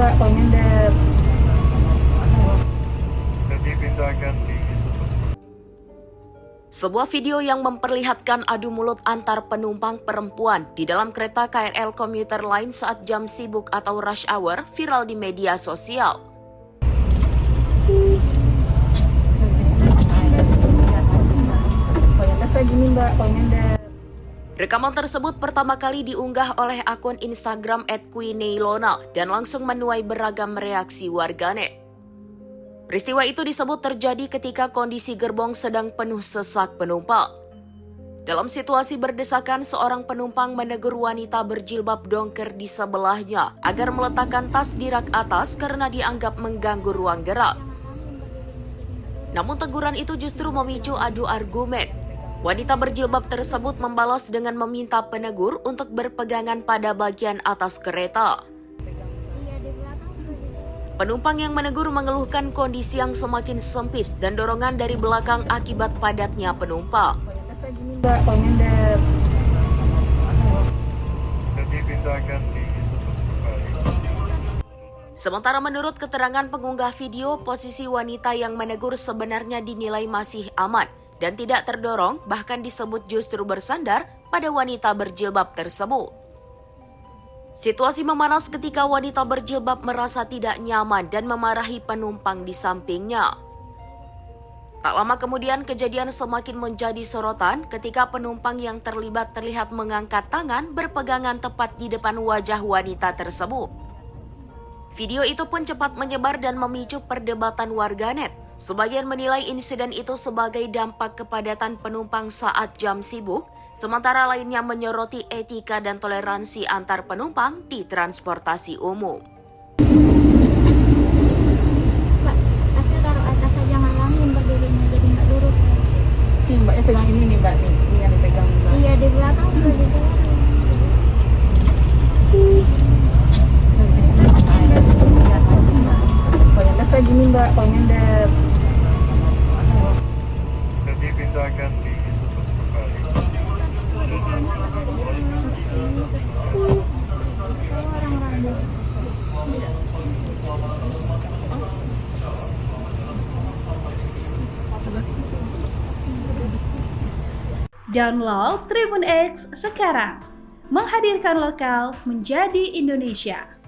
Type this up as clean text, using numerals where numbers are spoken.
Mbak, kok nyender. Jadi pindahkan di Sebuah video yang memperlihatkan adu mulut antar penumpang perempuan di dalam kereta KRL komuter lain saat jam sibuk atau rush hour viral di media sosial. Gini Mbak, kok nyender. Rekaman tersebut pertama kali diunggah oleh akun Instagram @queeneilona dan langsung menuai beragam reaksi warganet. Peristiwa itu disebut terjadi ketika kondisi gerbong sedang penuh sesak penumpang. Dalam situasi berdesakan, seorang penumpang menegur wanita berjilbab dongker di sebelahnya agar meletakkan tas di rak atas karena dianggap mengganggu ruang gerak. Namun teguran itu justru memicu adu argumen. Wanita berjilbab tersebut membalas dengan meminta penegur untuk berpegangan pada bagian atas kereta. Penumpang yang menegur mengeluhkan kondisi yang semakin sempit dan dorongan dari belakang akibat padatnya penumpang. Gini Mbak, kok nyender. jadi pindahkan di Sementara menurut keterangan pengunggah video, posisi wanita yang menegur sebenarnya dinilai masih aman dan tidak terdorong, bahkan disebut justru bersandar pada wanita berjilbab tersebut. Situasi memanas ketika wanita berjilbab merasa tidak nyaman dan memarahi penumpang di sampingnya. Tak lama kemudian kejadian semakin menjadi sorotan ketika penumpang yang terlibat terlihat mengangkat tangan berpegangan tepat di depan wajah wanita tersebut. Video itu pun cepat menyebar dan memicu perdebatan warganet. Sebagian menilai insiden itu sebagai dampak kepadatan penumpang saat jam sibuk, sementara lainnya menyoroti etika dan toleransi antar penumpang di transportasi umum. Mbak, tasnya taruh atas aja, ngalangin berdirinya jadi nggak lurus. Nih Mbaknya pegang ini nih Mbak, nih ini yang dipegang Mbak. Iya, di belakang udah gitu. Kok gini Mbak, kok nyender. jadi pindahkan di Download Tribun X sekarang, menghadirkan lokal menjadi Indonesia.